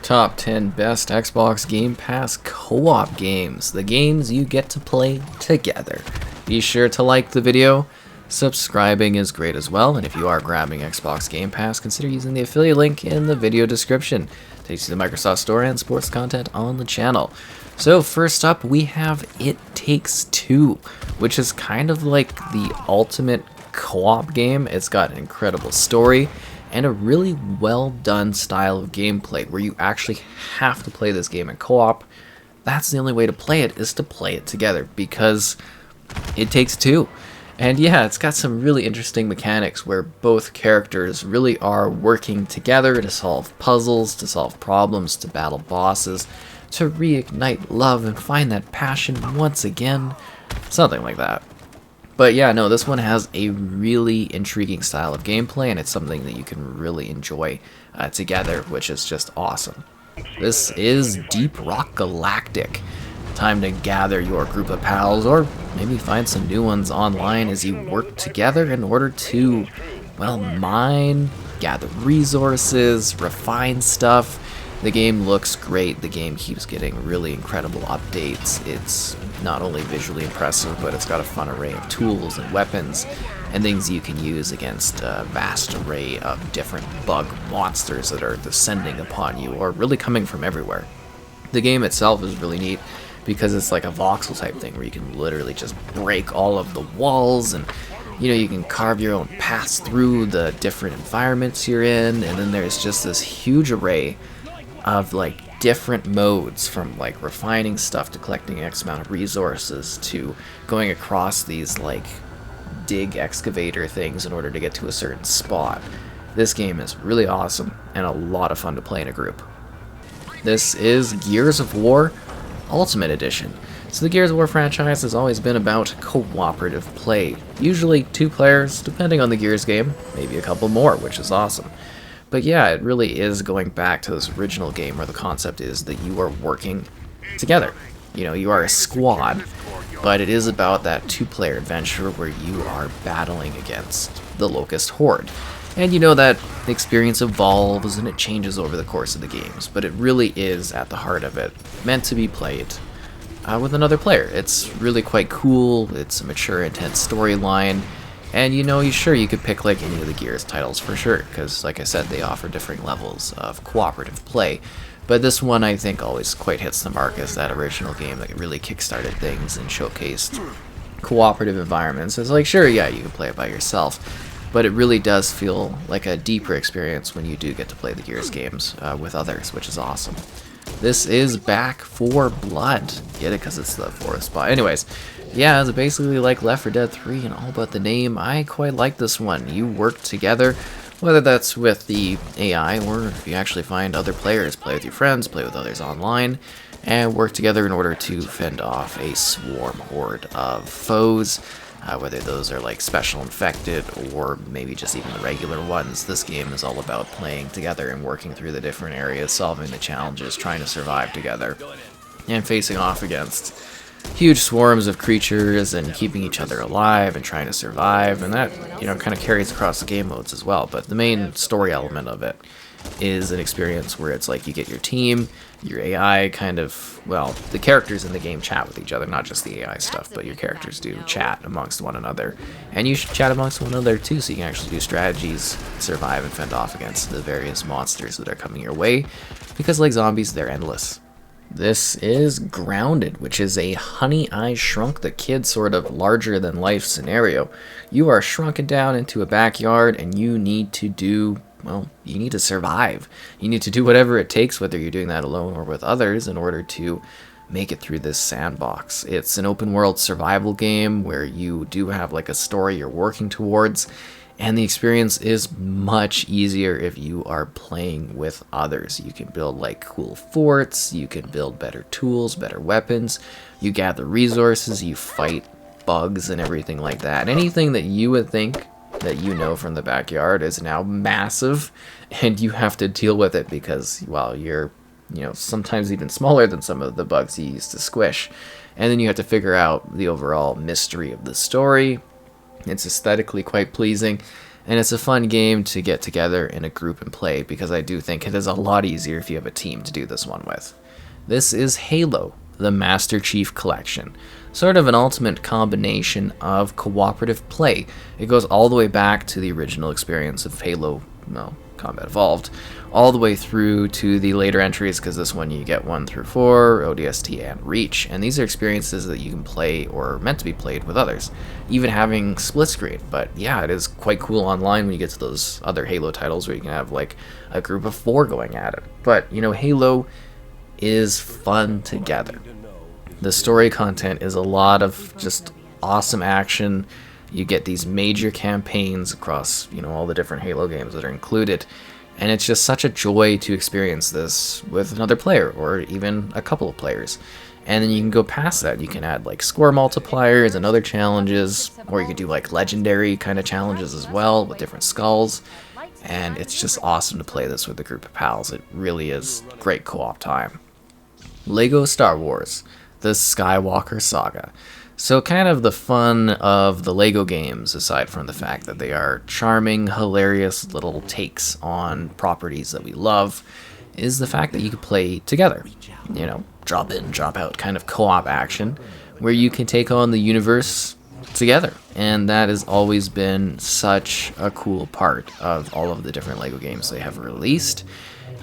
Top 10 best Xbox Game Pass co-op games, the games you get to play together. Be sure to like the video, subscribing is great as well, and if you are grabbing Xbox Game Pass, consider using the affiliate link in the video description. It takes you to the Microsoft Store and sports content on the channel. So first up we have It Takes Two, which is kind of like the ultimate co-op game. It's got an incredible story and a really well done style of gameplay where you actually have to play this game in co-op. That's the only way to play it, is to play it together, because it takes two. And yeah, it's got some really interesting mechanics where both characters really are working together to solve puzzles, to solve problems, to battle bosses, to reignite love and find that passion once again. Something like that. But yeah, no, this one has a really intriguing style of gameplay, and it's something that you can really enjoy together, which is just awesome. This is Deep Rock Galactic. Time to gather your group of pals, or maybe find some new ones online as you work together in order to, well, mine, gather resources, refine stuff. The game looks great. The game keeps getting really incredible updates. It's not only visually impressive, but it's got a fun array of tools and weapons and things you can use against a vast array of different bug monsters that are descending upon you or really coming from everywhere. The game itself is really neat because it's like a voxel type thing where you can literally just break all of the walls, and you can carve your own paths through the different environments you're in, and then there's just this huge array of like different modes, from like refining stuff to collecting X amount of resources to going across these like dig excavator things in order to get to a certain spot. This game is really awesome and a lot of fun to play in a group. This is Gears of War Ultimate Edition. So the Gears of War franchise has always been about cooperative play, usually 2 players, depending on the Gears game, maybe a couple more, which is awesome. But yeah, it really is going back to this original game where the concept is that you are working together. You are a squad, but it is about that 2-player adventure where you are battling against the Locust Horde. And that experience evolves and it changes over the course of the games, but it really is, at the heart of it, meant to be played with another player. It's really quite cool. It's a mature, intense storyline. And sure, you could pick like any of the Gears titles for sure, because like I said, they offer different levels of cooperative play. But this one I think always quite hits the mark as that original game that really kickstarted things and showcased cooperative environments. It's like, sure, yeah, you can play it by yourself, but it really does feel like a deeper experience when you do get to play the Gears games with others, which is awesome. This is Back 4 Blood. Get it? Because it's the 4th spot. Anyways, yeah, it's basically like Left 4 Dead 3 and all but the name. I quite like this one. You work together, whether that's with the AI or if you actually find other players, play with your friends, play with others online, and work together in order to fend off a swarm horde of foes, whether those are like special infected or maybe just even the regular ones. This game is all about playing together and working through the different areas, solving the challenges, trying to survive together, and facing off against huge swarms of creatures and keeping each other alive and trying to survive. And that kind of carries across the game modes as well. But the main story element of it is an experience where it's like you get your team, your AI kind of, well, the characters in the game chat with each other, not just the AI stuff, but your characters do chat amongst one another, and you should chat amongst one another too, so you can actually do strategies, survive, and fend off against the various monsters that are coming your way, because like zombies, they're endless. This is Grounded, which is a Honey, I Shrunk the Kid sort of larger than life scenario. You are shrunken down into a backyard and you need to survive. You need to do whatever it takes, whether you're doing that alone or with others, in order to make it through this sandbox. It's an open world survival game where you do have like a story you're working towards, and the experience is much easier if you are playing with others. You can build like cool forts, you can build better tools, better weapons, you gather resources, you fight bugs and everything like that. Anything that you would think that from the backyard is now massive, and you have to deal with it because, well, you're sometimes even smaller than some of the bugs you used to squish. And then you have to figure out the overall mystery of the story. It's aesthetically quite pleasing, And it's a fun game to get together in a group and play, because I do think it is a lot easier if you have a team to do this one with. This is Halo, the Master Chief Collection. Sort of an ultimate combination of cooperative play. It goes all the way back to the original experience of Halo, well, Combat Evolved, all the way through to the later entries, because this one you get 1 through 4, ODST, and Reach, and these are experiences that you can play or are meant to be played with others, even having split screen. But yeah, it is quite cool online when you get to those other Halo titles where you can have like a group of 4 going at it. But you know, Halo is fun together. The story content is a lot of just awesome action. You get these major campaigns across, you know, all the different Halo games that are included, and it's just such a joy to experience this with another player or even a couple of players. And then you can go past that. You can add like score multipliers and other challenges, or you can do like legendary kind of challenges as well with different skulls. And it's just awesome to play this with a group of pals. It really is great co-op time. Lego Star Wars, the Skywalker Saga. So kind of the fun of the LEGO games, aside from the fact that they are charming, hilarious little takes on properties that we love, is the fact that you can play together. You know, drop in, drop out kind of co-op action, where you can take on the universe together. And that has always been such a cool part of all of the different LEGO games they have released.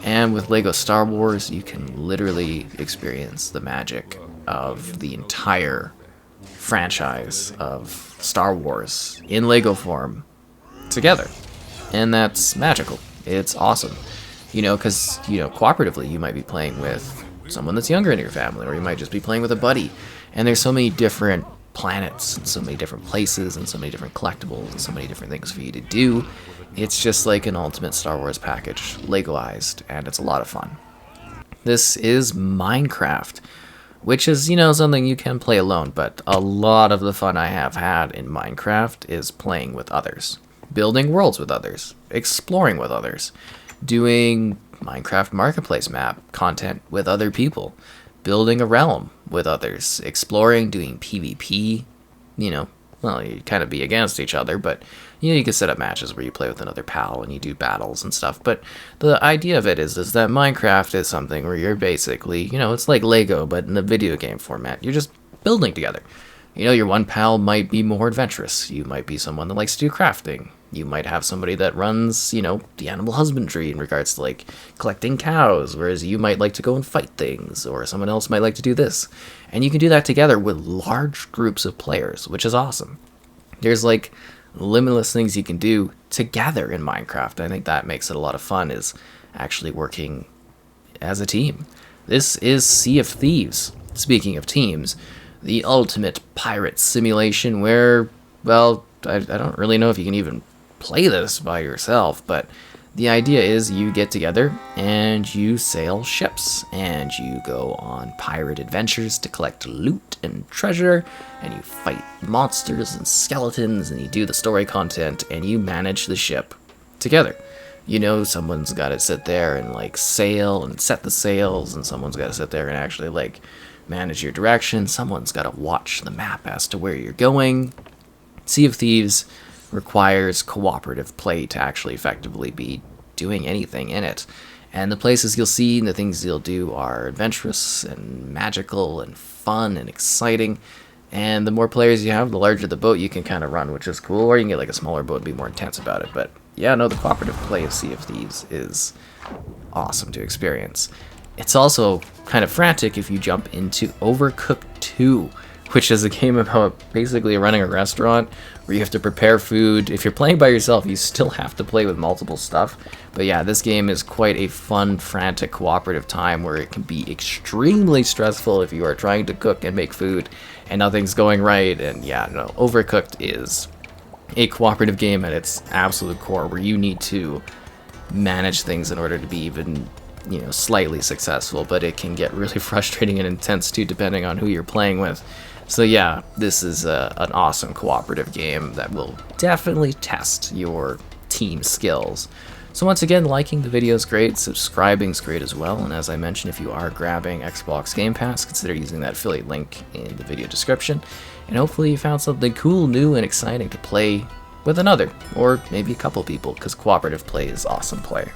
And with LEGO Star Wars, you can literally experience the magic of the entire franchise of Star Wars in Lego form together, and that's magical. It's awesome, you know, because, you know, cooperatively you might be playing with someone that's younger in your family, or you might just be playing with a buddy, and there's so many different planets and so many different places and so many different collectibles and so many different things for you to do. It's just like an ultimate Star Wars package, Legoized, and it's a lot of fun. This is Minecraft, which is, you know, something you can play alone, but a lot of the fun I have had in Minecraft is playing with others, building worlds with others, exploring with others, doing Minecraft Marketplace map content with other people, building a realm with others, exploring, doing PvP, you know, well, you kind of be against each other, but, you know, you can set up matches where you play with another pal and you do battles and stuff. But the idea of it is that Minecraft is something where you're basically, you know, it's like Lego, but in a video game format. You're just building together. You know, your one pal might be more adventurous. You might be someone that likes to do crafting. You might have somebody that runs, you know, the animal husbandry in regards to, like, collecting cows, whereas you might like to go and fight things, or someone else might like to do this. And you can do that together with large groups of players, which is awesome. There's, like, limitless things you can do together in Minecraft. I think that makes it a lot of fun, is actually working as a team. This is Sea of Thieves. Speaking of teams, the ultimate pirate simulation where, well, I don't really know if you can even play this by yourself, but the idea is you get together and you sail ships and you go on pirate adventures to collect loot and treasure, and you fight monsters and skeletons, and you do the story content, and you manage the ship together. You know, someone's got to sit there and like sail and set the sails, and someone's got to sit there and actually like manage your direction. Someone's got to watch the map as to where you're going. Sea of Thieves requires cooperative play to actually effectively be doing anything in it. And the places you'll see and the things you'll do are adventurous and magical and fun and exciting. And the more players you have, the larger the boat you can kind of run, which is cool. Or you can get like a smaller boat and be more intense about it. But yeah, no, the cooperative play of Sea of Thieves is awesome to experience. It's also kind of frantic if you jump into Overcooked 2, which is a game about basically running a restaurant where you have to prepare food. If you're playing by yourself, you still have to play with multiple stuff. But yeah, this game is quite a fun, frantic, cooperative time where it can be extremely stressful if you are trying to cook and make food and nothing's going right. And yeah, no, Overcooked is a cooperative game at its absolute core, where you need to manage things in order to be even, you know, slightly successful. But it can get really frustrating and intense too, depending on who you're playing with. So yeah, this is an awesome cooperative game that will definitely test your team skills. So once again, liking the video is great, subscribing is great as well, and as I mentioned, if you are grabbing Xbox Game Pass, consider using that affiliate link in the video description, and hopefully you found something cool, new, and exciting to play with another, or maybe a couple people, because cooperative play is awesome play.